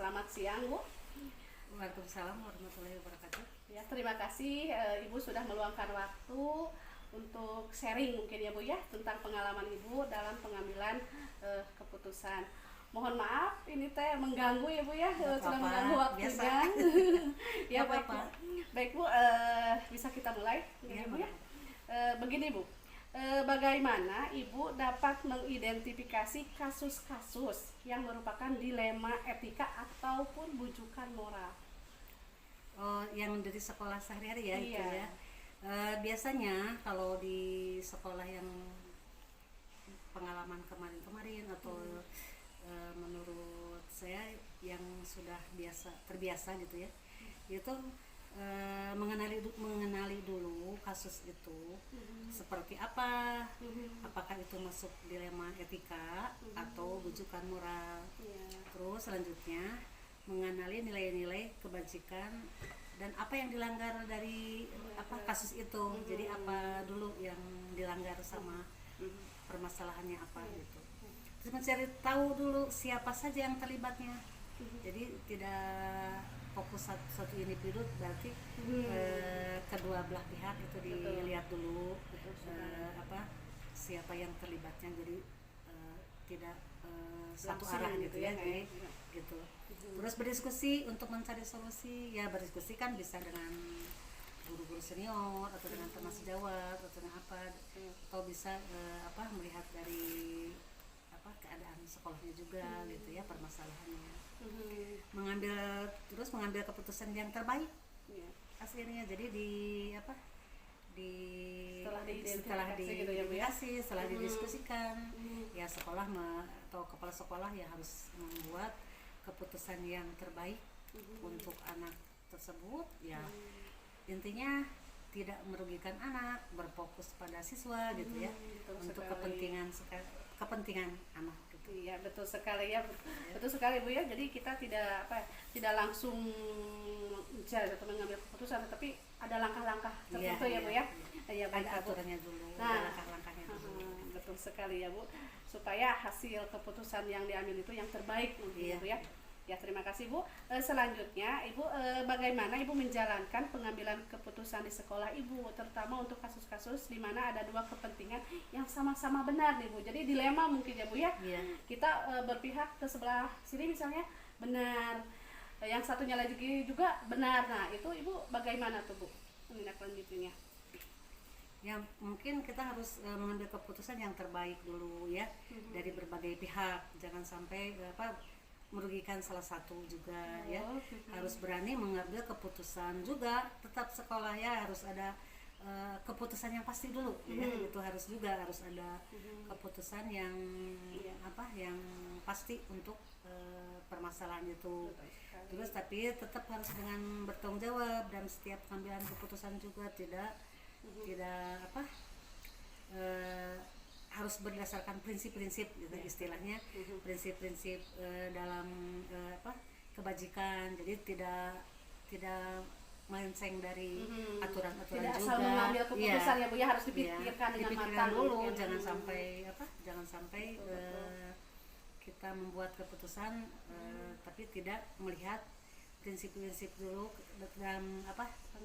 Selamat siang, Bu. Waalaikumsalam warahmatullahi wabarakatuh. Ya, terima kasih Ibu sudah meluangkan waktu untuk sharing mungkin ya Bu ya tentang pengalaman Ibu dalam pengambilan keputusan. Mohon maaf ini teh mengganggu ya Bu ya, sudah mengganggu waktunya. Ya baik Bu. Baik Bu, bisa kita mulai ya Bu ya. Begini Bu. Bagaimana Ibu dapat mengidentifikasi kasus-kasus yang merupakan dilema etika ataupun bujukan moral? Oh, yang dari sekolah sehari-hari ya. Iya. Itu ya. Biasanya kalau di sekolah yang pengalaman kemarin-kemarin atau menurut saya yang sudah terbiasa gitu ya, itu mengenali dulu kasus itu seperti apa, apakah itu masuk dilema etika atau bujukan moral. Terus selanjutnya mengenali nilai-nilai kebajikan dan apa yang dilanggar dari kasus itu. Jadi apa dulu yang dilanggar sama permasalahannya apa gitu. Terus mencari tahu dulu siapa saja yang terlibatnya. Jadi tidak fokus satu individu, berarti kedua belah pihak itu dilihat dulu siapa yang terlibatnya. Jadi tidak satu arah gitu ya. Jadi gitu. Terus berdiskusi untuk mencari solusi. Ya berdiskusi kan bisa dengan guru-guru senior atau dengan teman sejawat atau dengan atau bisa melihat dari keadaan sekolahnya juga gitu ya, permasalahannya. Mengambil keputusan yang terbaik akhirnya. Jadi setelah diidentifikasi, setelah didiskusikan, ya sekolah atau kepala sekolah ya harus membuat keputusan yang terbaik untuk anak tersebut ya. Intinya tidak merugikan anak, berfokus pada siswa gitu ya, untuk kepentingan anak gitu. Iya, betul sekali ya. Betul sekali Bu ya. Jadi kita tidak langsung mencari atau mengambil keputusan, tetapi ada langkah-langkah tertentu ya Bu ya. Iya, ada aturannya dulu, ada langkah-langkahnya dulu. Betul sekali ya Bu. Supaya hasil keputusan yang diambil itu yang terbaik mungkin Bu ya. Ya, terima kasih Bu. Selanjutnya Ibu, bagaimana Ibu menjalankan pengambilan keputusan di sekolah Ibu, terutama untuk kasus-kasus di mana ada dua kepentingan yang sama-sama benar nih Bu. Jadi dilema mungkin ya Bu ya. Kita berpihak ke sebelah sini misalnya benar, yang satunya lagi juga benar. Nah, itu Ibu bagaimana tuh Bu menindaklanjutinya? Ya mungkin kita harus mengambil keputusan yang terbaik dulu ya, dari berbagai pihak. Jangan sampai merugikan salah satu juga ya. Harus berani mengambil keputusan juga. Tetap sekolah ya harus ada keputusan yang pasti dulu ya. Itu harus ada keputusan yang yang pasti untuk permasalahan itu. Terus tapi tetap harus dengan bertanggung jawab, dan setiap pengambilan keputusan juga tidak harus berdasarkan prinsip-prinsip gitu istilahnya, prinsip-prinsip dalam kebajikan. Jadi tidak melenceng dari aturan-aturan tidak juga. Tidak asal mengambil keputusan ya Bu ya, harus dipikirkan dengan matang dulu. Jangan sampai kita membuat keputusan tapi tidak melihat prinsip-prinsip dulu dalam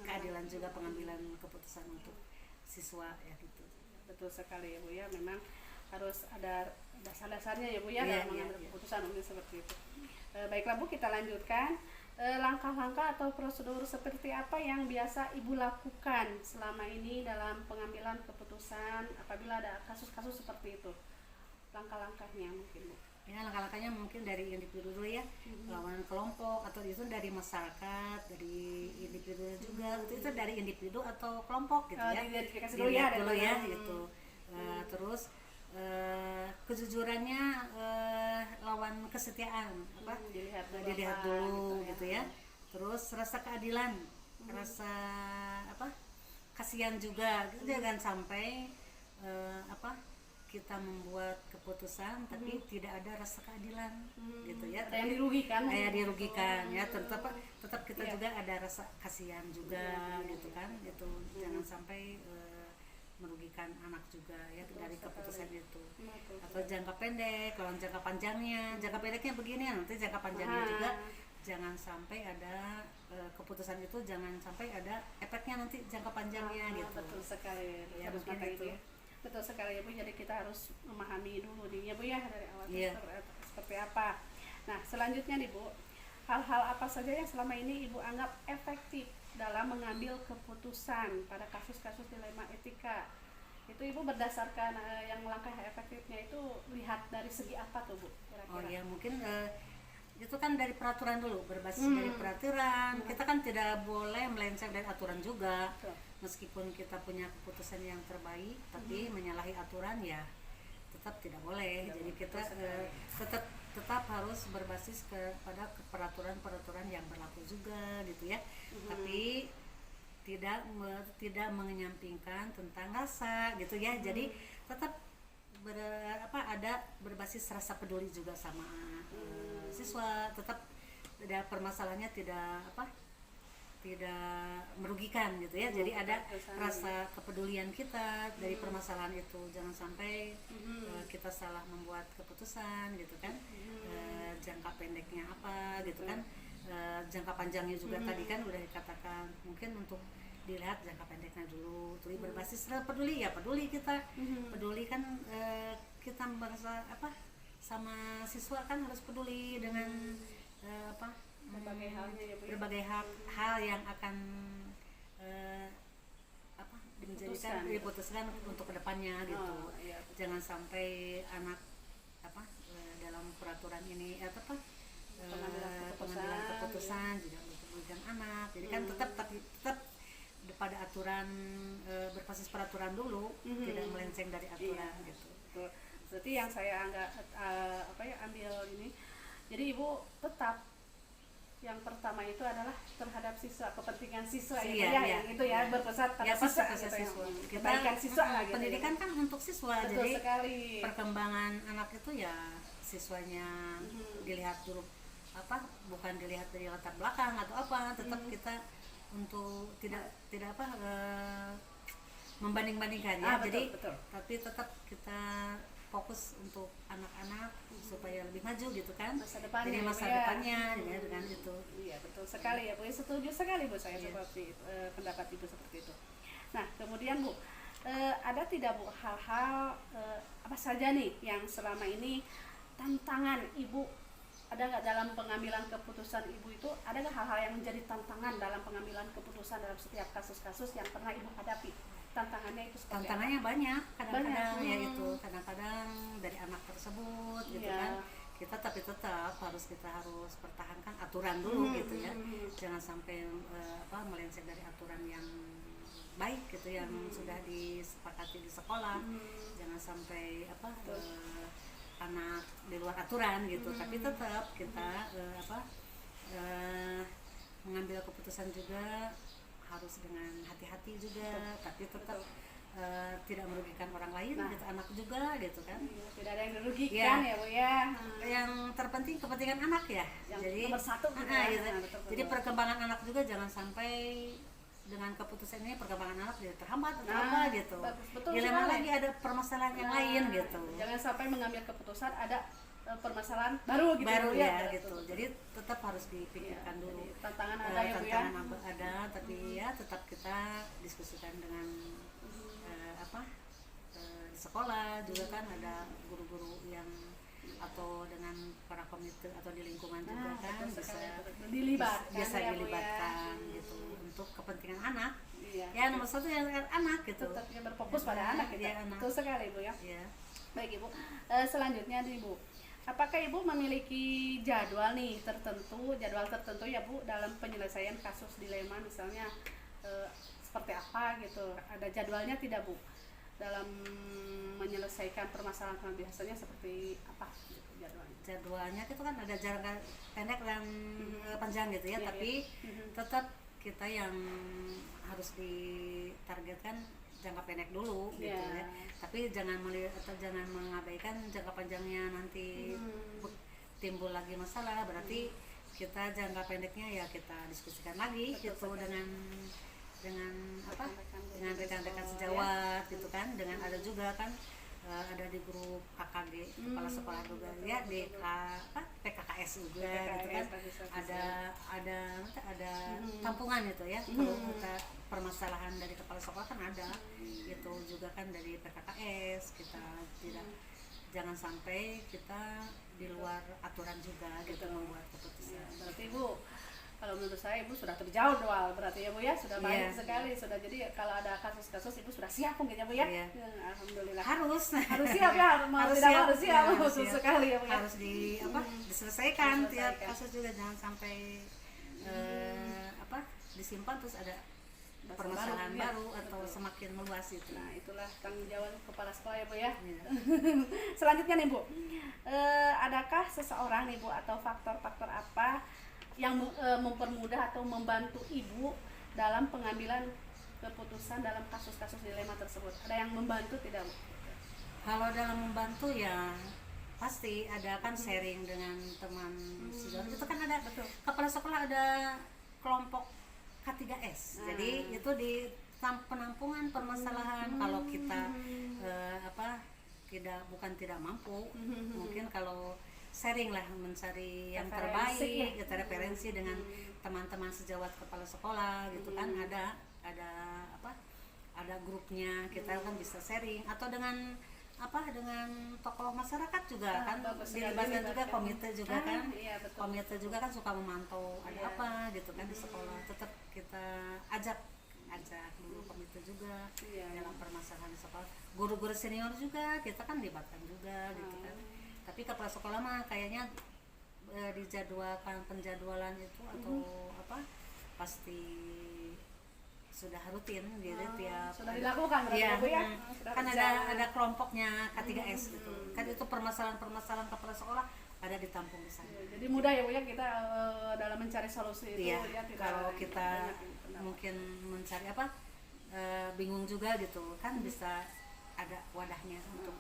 keadilan juga pengambilan keputusan untuk siswa ya gitu. Betul sekali ya Bu ya, memang harus ada dasar-dasarnya ya Bu ya dalam mengambil keputusan mungkin seperti itu. Baiklah Bu, kita lanjutkan. Langkah-langkah atau prosedur seperti apa yang biasa Ibu lakukan selama ini dalam pengambilan keputusan apabila ada kasus-kasus seperti itu? Langkah-langkahnya mungkin Bu. Ya, langkah-langkahnya mungkin dari individu dulu ya, lawan kelompok, atau itu dari masyarakat, dari individu juga. Itu dari individu atau kelompok gitu ya. Identifikasi dulu ya gitu. Terus kejujurannya lawan kesetiaan dilihat dulu gitu ya. Terus rasa keadilan, rasa kasihan juga. Jangan sampai kita membuat keputusan tapi tidak ada rasa keadilan gitu ya. Ada yang dirugikan. Ya, tetap kita juga ada rasa kasihan juga gitu kan. Itu jangan sampai merugikan anak juga ya dari keputusan itu. Atau jangka pendek, kalau jangka panjangnya begini, nanti jangka panjangnya juga jangan sampai ada keputusan itu jangan sampai ada efeknya nanti jangka panjangnya gitu. Betul sekali. Ya, Harus mungkin mata itu. ya. Betul sekali ya Bu. Jadi kita harus memahami dulu nih ya Bu ya dari awal Iya. seperti apa. Nah selanjutnya nih Bu, hal-hal apa saja yang selama ini Ibu anggap efektif dalam mengambil keputusan pada kasus-kasus dilema etika? Itu Ibu berdasarkan yang langkah efektifnya itu lihat dari segi apa tuh Bu kira-kira? Oh ya, mungkin itu kan dari peraturan dulu, berbasis dari peraturan. Kita kan tidak boleh melenceng dari aturan juga. Betul. Meskipun kita punya keputusan yang terbaik, tapi menyalahi aturan ya tetap tidak boleh. Jadi kita tetap harus berbasis kepada peraturan-peraturan yang berlaku juga gitu ya. Tapi tidak menyampingkan tentang rasa gitu ya. Jadi tetap ada berbasis rasa peduli juga sama siswa, tetap ada permasalahannya tidak merugikan gitu ya. Jadi ada rasa kepedulian kita dari permasalahan itu, jangan sampai kita salah membuat keputusan gitu kan. Jangka pendeknya apa gitu kan, jangka panjangnya juga tadi kan udah dikatakan, mungkin untuk dilihat jangka pendeknya dulu. Terus berbasis peduli ya, peduli kita peduli kan, kita merasa sama siswa kan harus peduli dengan Berbagai halnya ya Bu ya. berbagai hal yang akan menjadikan diputuskan untuk kedepannya gitu. Iya. Jangan sampai anak dalam peraturan ini pengambilan keputusan juga merugikan anak. Jadi kan tetap pada aturan, berbasis peraturan dulu, tidak melenceng dari aturan gitu. Betul. Berarti yang saya ambil ini, jadi Ibu tetap yang pertama itu adalah terhadap siswa, kepentingan siswa yang itu ya, berpusat pada siswa gitu, kebaikan siswa lah gitu. Pendidikan kan untuk siswa. Betul jadi sekali. Perkembangan anak itu ya siswanya dilihat dulu, bukan dilihat dari latar belakang atau apa, tetap kita untuk tidak membanding-bandingkan ya. Betul, Jadi betul. tapi tetap kita fokus untuk anak-anak supaya lebih maju gitu kan. Masa depannya. Jadi masa depannya ya, dengan itu. Iya, betul sekali ya Bu. Setuju sekali Bu saya seperti pendapat Ibu seperti itu. Nah, kemudian Bu, ada tidak Bu hal-hal apa saja nih yang selama ini tantangan Ibu, ada nggak dalam pengambilan keputusan Ibu itu, ada nggak hal-hal yang menjadi tantangan dalam pengambilan keputusan dalam setiap kasus-kasus yang pernah Ibu hadapi? Tantangannya itu seperti Tantangannya apa? banyak, kadang-kadang Banyak. ya itu, kadang-kadang dari anak tersebut gitu Iya. kan. Kita tetap harus pertahankan aturan dulu gitu ya. Jangan sampai melenceng dari aturan yang baik gitu, yang sudah disepakati di sekolah. Jangan sampai anak di luar aturan gitu. Tapi tetap kita mengambil keputusan juga harus dengan hati-hati juga, tapi tetap tidak merugikan orang lain, gitu, anak juga gitu kan. Tidak ada yang dirugikan ya Bu ya. Yang terpenting kepentingan anak ya. Yang Jadi nomor satu gitu gitu. ya. Betul. Jadi perkembangan anak juga jangan sampai dengan keputusan ini perkembangan anak jadi terhambat atau apa gitu. Betul Dilema sekali. lagi ada permasalahan yang lain gitu. Jangan sampai mengambil keputusan ada permasalahan baru gitu Baru Bu, ya gitu. Jadi tetap harus dipikirkan dulu. Jadi tantangan ada ya Bu ya. Tantangan ada, tapi ya tetap kita diskusikan dengan di sekolah juga kan ada guru-guru yang atau dengan para komite atau di lingkungan juga kan bisa dilibatkan gitu untuk kepentingan anak. Iya. Ya nomor satu yang anak gitu. Tetap yang berfokus pada anak gitu. Ya, anak. Betul sekali Bu ya. Ya. Baik Ibu. Selanjutnya nih Bu, apakah Ibu memiliki jadwal tertentu ya Bu dalam penyelesaian kasus dilema, misalnya seperti apa gitu? Ada jadwalnya tidak Bu dalam menyelesaikan permasalahan, biasanya seperti apa gitu jadwalnya? Jadwalnya itu kan ada jangka pendek dan panjang gitu ya, tapi tetap kita yang harus ditargetkan jangka pendek dulu gitu ya. Tapi jangan mengabaikan jangka panjangnya, nanti timbul lagi masalah, berarti kita jangka pendeknya ya kita diskusikan lagi gitu dengan rekan-rekan sejawat gitu kan, dengan ada juga kan ada di grup KKD kepala sekolah juga ya di PKKS juga gitu kan, ada tampungan itu ya, kalau kita permasalahan dari kepala sekolah kan ada, itu juga kan dari PKKS, kita tidak, jangan sampai kita di luar aturan juga gitu membuat keputusan. Berarti Ibu, kalau menurut saya Ibu sudah terjadwal berarti ya Bu ya, sudah banyak sekali, sudah, jadi kalau ada kasus-kasus Ibu sudah siap mungkin ya Bu ya. Alhamdulillah. Harus siap ya, harus siap, betul sekali ya Bu ya. Harus diselesaikan tiap kasus juga, jangan sampai disimpan terus ada permasalahan baru atau semakin meluas itu. Nah, itulah tanggung jawab kepala sekolah ya Bu ya. Selanjutnya nih Bu, adakah seseorang nih Bu atau faktor-faktor apa yang mempermudah atau membantu Ibu dalam pengambilan keputusan dalam kasus-kasus dilema tersebut? Ada yang membantu tidak Bu? Kalau dalam membantu ya pasti ada kan sharing dengan teman sejauh itu kan ada. Betul. Kepala sekolah ada kelompok K3S. Jadi itu di penampungan permasalahan kalau kita tidak mampu, mungkin kalau sharing lah, mencari yang terbaik, kita referensi dengan teman-teman sejawat kepala sekolah gitu kan, ada grupnya, kita kan bisa sharing, atau dengan tokoh masyarakat juga kan, dilibatkan juga komite juga kan, komite juga kan suka memantau ada apa gitu kan di sekolah, tetap kita ajak dulu komite juga dalam permasalahan di sekolah, guru-guru senior juga kita kan libatkan juga gitu kan. Tapi kepala sekolah mah kayaknya dijadwalkan penjadwalan itu atau pasti sudah rutin gitu, tiap sudah dilakukan ya, kan ada kelompoknya K3S gitu kan, itu permasalahan kepala sekolah ada ditampung di sana. Jadi mudah ya Bu ya kita dalam mencari solusi itu ya, kalau kita mungkin mencari bingung juga gitu kan, bisa ada wadahnya untuk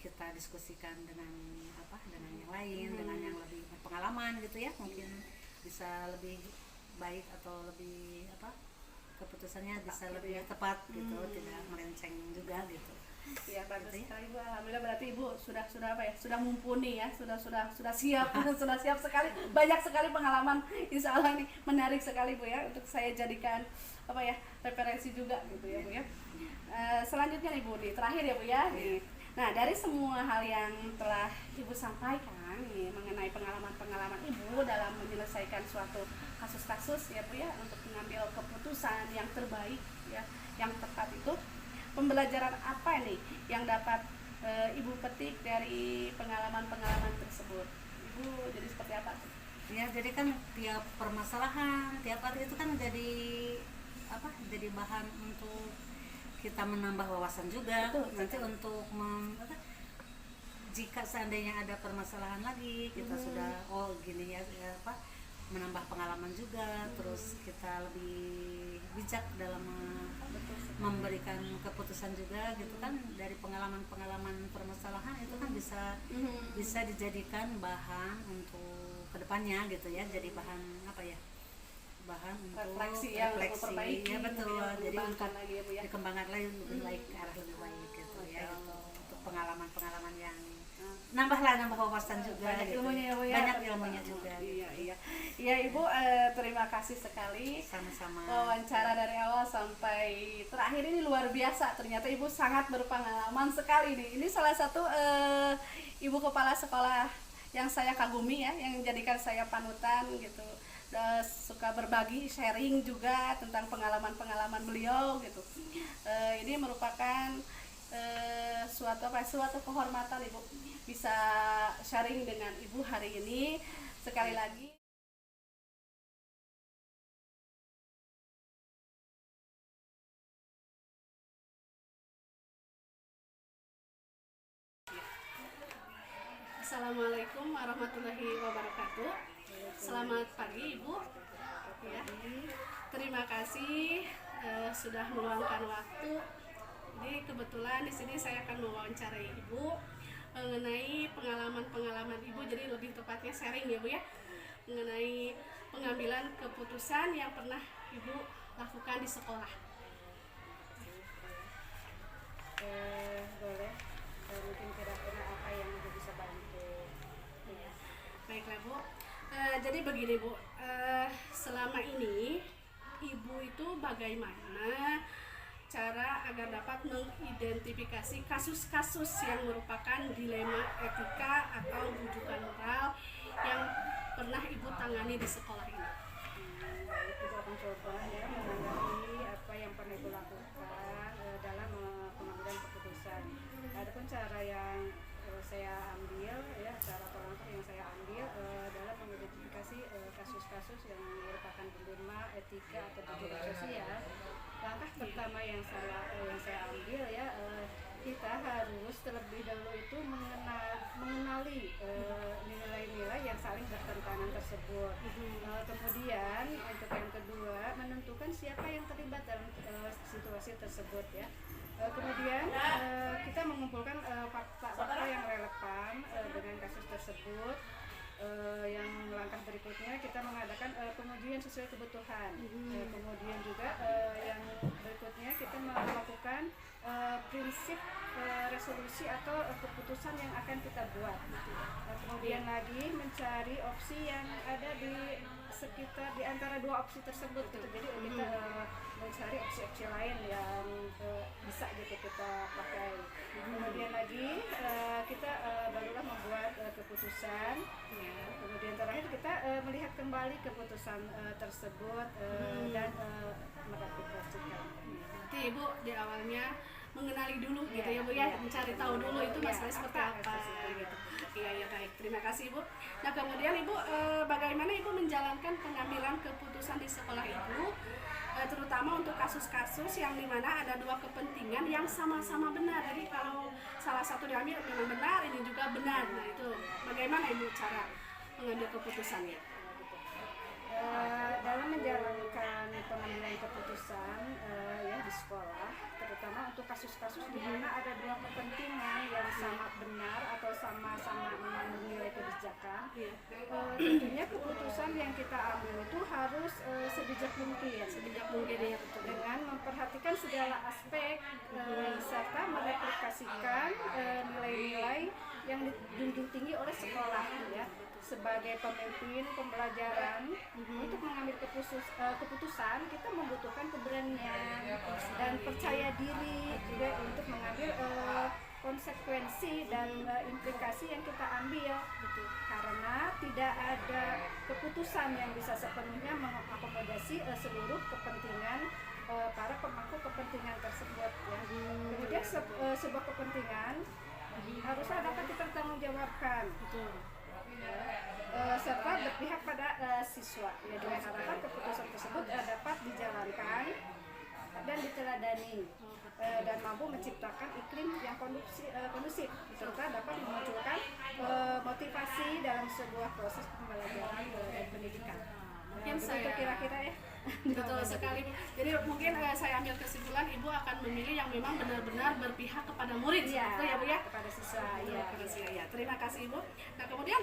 kita diskusikan dengan yang lain, dengan yang lebih berpengalaman gitu ya, mungkin bisa lebih baik atau lebih keputusannya bisa lebih tepat gitu, tidak melenceng juga gitu. Ya, bagus sekali Bu. Alhamdulillah, berarti Ibu sudah mumpuni ya, sudah siap sudah siap sekali, banyak sekali pengalaman, insya Allah ini menarik sekali Bu ya, untuk saya jadikan referensi juga gitu ya Bu ya. Selanjutnya nih Bu, terakhir ya Bu ya. Nah, dari semua hal yang telah Ibu sampaikan nih, mengenai pengalaman Ibu dalam menyelesaikan suatu kasus-kasus ya Bu ya, untuk mengambil keputusan yang terbaik ya, yang tepat itu, pembelajaran apa nih yang dapat Ibu petik dari pengalaman tersebut? Ibu jadi seperti apa tuh? Ya, jadi kan tiap permasalahan, tiap hari itu kan jadi bahan untuk kita menambah wawasan juga. Betul, nanti untuk jika seandainya ada permasalahan lagi, kita sudah gini ya, menambah pengalaman juga, terus kita lebih bijak dalam memberikan keputusan juga gitu kan, dari pengalaman permasalahan itu kan bisa dijadikan bahan untuk kedepannya gitu ya, jadi bahan bahan untuk refleksi ya, memperbaiki ya, betul, jadi untuk lagi ya Bu ya, dikembangkan lagi lebih baik, ke arah lebih baik gitu ya, gitu. Untuk pengalaman yang nambah wawasan juga, banyak gitu. Ilmunya ya Bu ya, banyak ilmunya juga iya Ibu, terima kasih sekali, sama-sama. Wawancara dari awal sampai terakhir ini luar biasa, ternyata Ibu sangat berpengalaman sekali nih. Ini salah satu Ibu kepala sekolah yang saya kagumi ya, yang menjadikan saya panutan gitu. Suka berbagi, sharing juga tentang pengalaman beliau gitu. Ini merupakan suatu kehormatan Ibu bisa sharing dengan Ibu hari ini. Sekali lagi Assalamualaikum warahmatullahi wabarakatuh. Selamat pagi Ibu ya. Terima kasih sudah meluangkan waktu. Jadi kebetulan di sini saya akan mewawancarai Ibu mengenai pengalaman Ibu, jadi lebih tepatnya sharing ya Bu ya, mengenai pengambilan keputusan yang pernah Ibu lakukan di sekolah. Boleh. Jadi begini Bu, selama ini Ibu itu bagaimana cara agar dapat mengidentifikasi kasus-kasus yang merupakan dilema etika atau rujukan moral yang pernah Ibu tangani di sekolah ini? Baik, Ibu akan coba ya menanggapi apa yang pernah Ibu lakukan dalam pengambilan keputusan. Adapun cara yang saya ambil ya, cara atau langkah yang saya ambil dalam mengidentifikasi kasus-kasus yang merupakan dilema etika atau rujukan sosial. Langkah pertama yang saya ambil ya, kita harus terlebih dahulu itu mengenali nilai-nilai yang saling bertentangan tersebut. Kemudian untuk yang kedua, menentukan siapa yang terlibat dalam situasi tersebut ya. Kemudian kita mengumpulkan fakta-fakta yang relevan dengan kasus tersebut. Yang langkah berikutnya kita mengadakan pengujian sesuai kebutuhan. Kemudian juga yang berikutnya kita melakukan prinsip resolusi atau keputusan yang akan kita buat. Kemudian lagi mencari opsi yang ada di sekitar di antara dua opsi tersebut gitu. Jadi kita mencari opsi-opsi lain yang bisa gitu kita pakai. Kemudian lagi kita barulah membuat keputusan. Kemudian terakhir kita melihat kembali keputusan tersebut dan merefleksikan. Berarti Ibu di awalnya mengenali dulu gitu ya Bu ya, mencari tahu dulu itu masalahnya seperti apa gitu. Iya baik, terima kasih Ibu. Nah kemudian Ibu bagaimana Ibu menjalankan pengambilan keputusan di sekolah Ibu, terutama untuk kasus-kasus yang dimana ada dua kepentingan yang sama-sama benar. Jadi kalau salah satu diambil memang benar, ini juga benar. Nah itu bagaimana Ibu cara mengambil keputusannya? Dalam menjalankan pengambilan keputusan ya di sekolah, terutama untuk kasus-kasus di mana ada dua kepentingan yang sama benar atau sama-sama mengandung nilai kebijakan, tentunya keputusan yang kita ambil itu harus sebijak mungkin ya, dengan memperhatikan segala aspek serta mereplikasikan nilai-nilai yang dijunjung tinggi oleh sekolah ya. Sebagai pemimpin pembelajaran untuk mengambil keputusan kita membutuhkan keberanian dan percaya diri juga untuk mengambil konsekuensi dan implikasi yang kita ambil gitu. Karena tidak ada keputusan yang bisa sepenuhnya mengakomodasi seluruh kepentingan para pemangku kepentingan tersebut ya. Kemudian sebuah kepentingan harusnya dapat dipertanggungjawabkan serta berpihak pada siswa ya, dengan harapan keputusan tersebut dapat dijalankan dan diteladani dan mampu menciptakan iklim yang kondusif serta dapat memunculkan motivasi dalam sebuah proses pembelajaran dan pendidikan. Mungkin saya kira-kira ya. Betul sekali. Jadi mungkin saya ambil kesimpulan Ibu akan memilih yang memang benar-benar berpihak kepada murid, ya, ya Bu ya? Kepada siswa. Ya. Terima kasih Ibu. Nah kemudian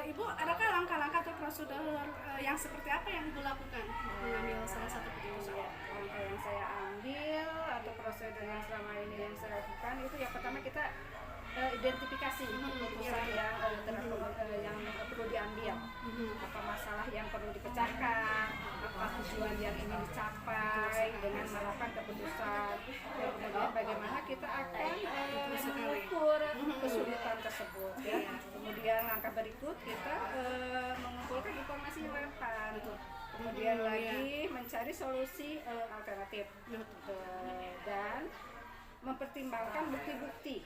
Ibu adakah langkah-langkah atau prosedur yang seperti apa yang Ibu lakukan mengambil salah satu keputusan? Langkah yang saya ambil atau prosedur yang selama ini yang saya lakukan itu yang pertama kita identifikasi keputusan yang perlu diambil, apa masalah yang perlu dipecahkan, apa tujuan yang ingin dicapai dengan melakukan keputusan, dan kemudian bagaimana kita akan mengukur kesulitan tersebut ya. Kemudian langkah berikut kita mengumpulkan informasi yang relevan, kemudian lagi mencari solusi alternatif dan mempertimbangkan bukti-bukti.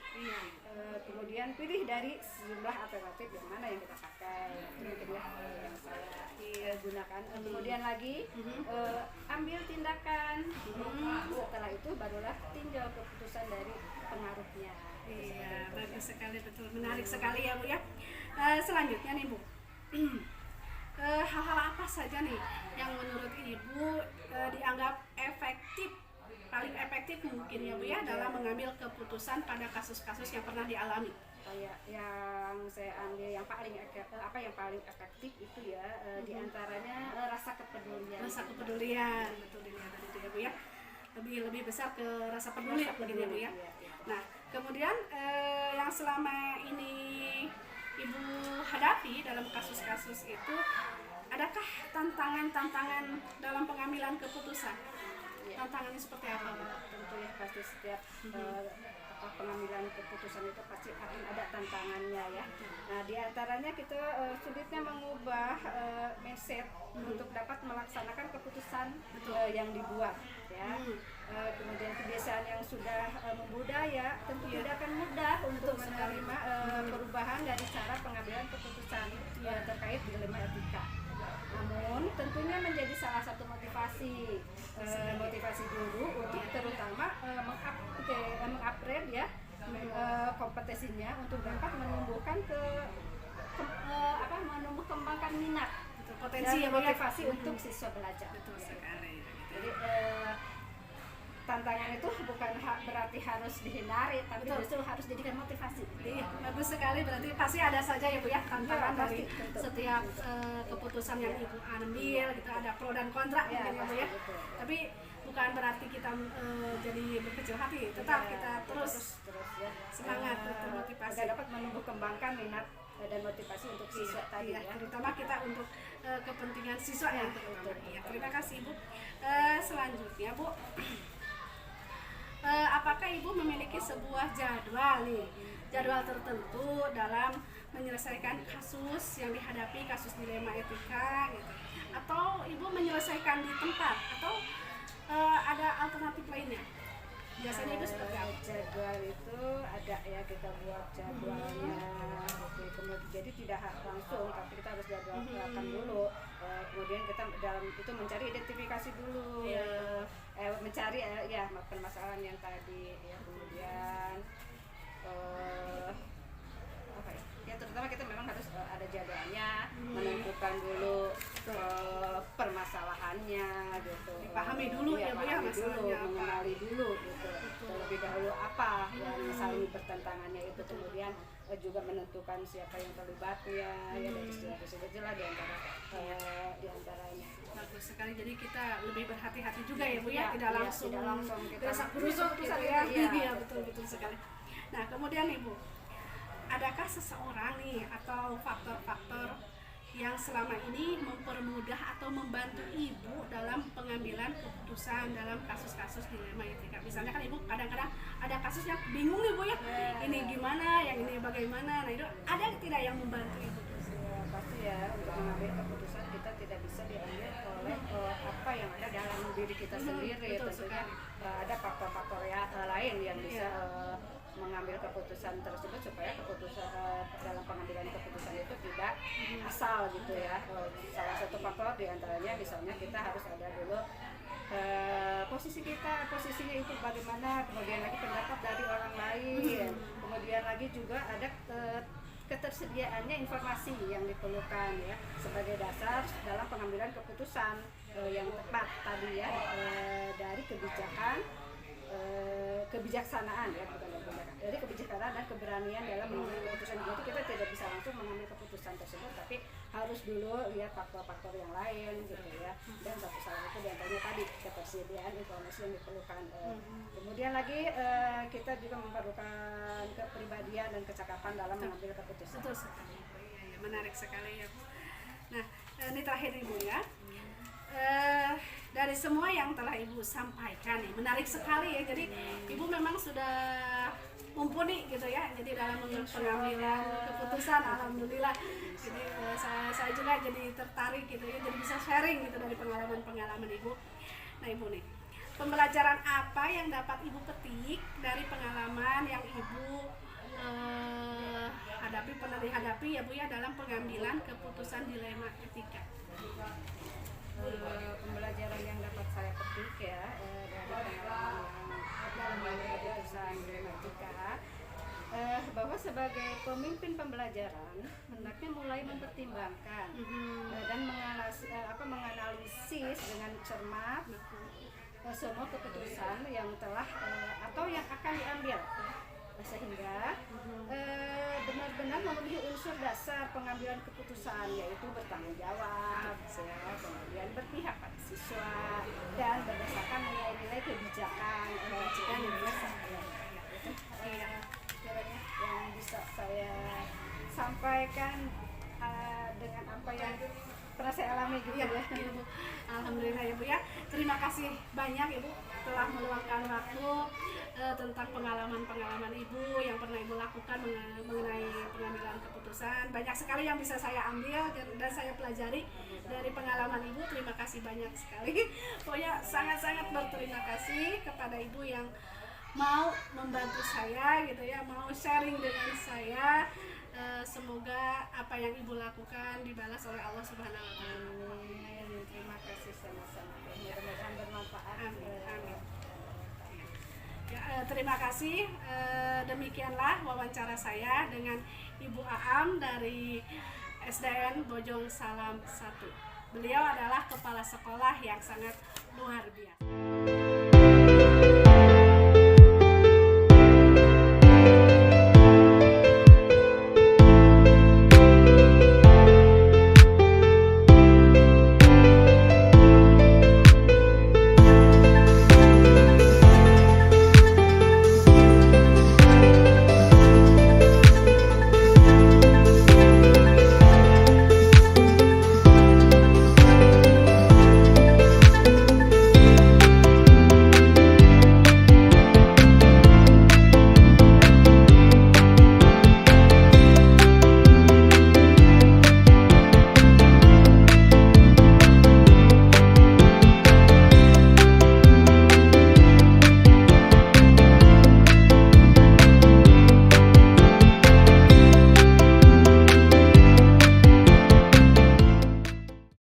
Kemudian pilih dari sejumlah alternatif yang mana yang kita pakai, mungkin ya yang saya gunakan. Kemudian lagi ambil tindakan. Setelah itu barulah tinjau keputusan dari pengaruhnya. Iya, bagus sekali, betul, menarik sekali ya Bu ya. Selanjutnya nih Bu, hal-hal apa saja nih yang menurut Ibu dianggap paling efektif mungkin ya Bu ya dalam mengambil keputusan pada kasus-kasus yang pernah dialami? Yang saya ambil yang paling efektif itu ya diantaranya rasa kepedulian. Rasa kepedulian, betul dilihat tadi itu ya Bu ya. Lebih besar ke rasa peduli begitu ya Bu ya. Nah kemudian yang selama ini Ibu hadapi dalam kasus-kasus itu adakah tantangan-tantangan dalam pengambilan keputusan? Tantangannya seperti apa, Pak? Tentu ya pasti setiap pengambilan keputusan itu pasti akan ada tantangannya ya. Nah diantaranya kita sulitnya mengubah mindset untuk dapat melaksanakan keputusan yang dibuat ya. Kemudian kebiasaan yang sudah membudaya tentu tidak akan mudah untuk menerima perubahan dari cara pengambilan keputusan terkait dilema etika. Namun tentunya menjadi salah satu motivasi guru untuk terutama mengupgrade ya kompetensinya untuk dapat menumbuhkan menumbuh kembangkan minat Potensi dan ya, Bu, ya? motivasi untuk siswa belajar. Betul sekali. Jadi tantangan itu bukan berarti harus dihindari, tapi Betul. justru harus jadikan motivasi. Iya, bagus sekali. Berarti pasti ada saja ya, Bu, ya, tantangan Iya, pasti, dari tentu. setiap keputusan yang Ibu ambil gitu, ada pro dan kontra Iya, mungkin ya, Bu, ya. pasti, betul. Tapi bukan berarti kita jadi berkecil hati, tetap Iya, kita terus ya. semangat, termotivasi. Agar dapat menumbuh kembangkan minat dan motivasi untuk siswa tadi Iya, ya. terutama kita untuk kepentingan siswa yang terutama. Iya, terima kasih, Bu. Selanjutnya, Bu, apakah Ibu memiliki sebuah jadwal tertentu dalam menyelesaikan kasus yang dihadapi, kasus dilema etika gitu, atau Ibu menyelesaikan di tempat, atau ada alternatif lainnya? Biasanya Ibu seperti apa? Jadwal itu ada ya, kita buat jadwalnya. Oke, kemudian jadi tidak langsung, tapi kita harus jadwalkan dulu. Kemudian kita dalam itu mencari identifikasi dulu, mencari permasalahan yang tadi ya. Kemudian apa ya, terutama kita memang harus ada jadwalnya, menentukan dulu permasalahannya gitu. Dipahami dulu ya, Bu, ya, pahami dulu, masalahnya apa. mengenali dulu gitu. Terlebih dahulu apa yang saling bertentangannya itu, kemudian juga menentukan siapa yang terlibatnya ya, dari istilah-istilah diantaranya. Bagus sekali. Jadi kita lebih berhati-hati juga ya, Bu, ya, Iya, tidak iya, langsung tidak langsung kita gerusak gitu keputusan ya. itu, iya. Iya, betul sekali. Nah, kemudian Ibu, adakah seseorang nih atau faktor-faktor yang selama ini mempermudah atau membantu Ibu dalam pengambilan keputusan dalam kasus-kasus dilema etika? Misalnya kan Ibu kadang-kadang ada kasus yang bingung nih, Bu, ya, ini gimana, yang ini bagaimana. Nah, itu ada tidak yang membantu Ibu? Ya, pasti ya, untuk mengambil keputusan kita tidak bisa diambil oleh apa yang ada dalam diri kita sendiri. Betul Tentunya sekali. ada faktor-faktor lain yang bisa mengambil keputusan tersebut supaya keputusan dalam pengambilan keputusan itu tidak asal gitu ya. Salah satu faktor diantaranya misalnya kita harus ada dulu posisinya itu bagaimana, kemudian lagi pendapat dari orang lain, kemudian lagi juga ada ketersediaannya informasi yang diperlukan ya sebagai dasar dalam pengambilan keputusan yang tepat tadi ya, dari kebijaksanaan ya, bukan dari kebijaksanaan dan keberanian dalam mengambil keputusan. Jadi kita tidak bisa langsung mengambil keputusan tersebut, tapi harus dulu lihat faktor-faktor yang lain gitu ya. Dan satu salah itu diantaranya tadi ketersediaan informasi yang diperlukan. Kemudian lagi kita juga memerlukan kepribadian dan kecakapan dalam mengambil keputusan. Betul sekali. Ya, menarik sekali ya, Bu. Nah, ini terakhir Ibu ya. Dari semua yang telah Ibu sampaikan nih, menarik sekali ya. Jadi Ibu memang sudah mumpuni gitu ya. Jadi dalam pengambilan keputusan, alhamdulillah. Jadi saya juga jadi tertarik gitu ya. Jadi bisa sharing gitu dari pengalaman Ibu. Nah, Ibu nih, pembelajaran apa yang dapat Ibu petik dari pengalaman yang Ibu pernah dihadapi ya, Bu, ya, dalam pengambilan keputusan dilema etika? Pembelajaran yang dapat saya petik ya dari pengalaman yang dalam mengambil keputusan dilema etika, bahwa sebagai pemimpin pembelajaran hendaknya mulai mempertimbangkan dan menganalisis dengan cermat semua keputusan yang telah atau yang akan diambil, sehingga benar-benar memenuhi unsur dasar pengambilan keputusan, yaitu bertanggung jawab, kemudian berpihak pada siswa, dan berdasarkan nilai-nilai kebijakan yang yang bisa saya sampaikan dengan apa yang pernah saya alami gitu Iya, ya. iya Bu. Alhamdulillah ya Bu ya. Terima kasih banyak Ibu telah meluangkan waktu tentang pengalaman-pengalaman Ibu yang pernah Ibu lakukan mengenai pengambilan keputusan. Banyak sekali yang bisa saya ambil dan saya pelajari dari pengalaman Ibu. Terima kasih banyak sekali. Pokoknya sangat-sangat berterima kasih kepada Ibu yang mau membantu saya gitu ya, mau sharing dengan saya. Semoga apa yang Ibu lakukan dibalas oleh Allah Subhanahu wa taala. Terima kasih sama-sama. Mudah-mudahan bermanfaat. Amin. Amin. Ya, terima kasih. Demikianlah wawancara saya dengan Ibu Aam dari SDN Bojong Salam 1. Beliau adalah kepala sekolah yang sangat luar biasa.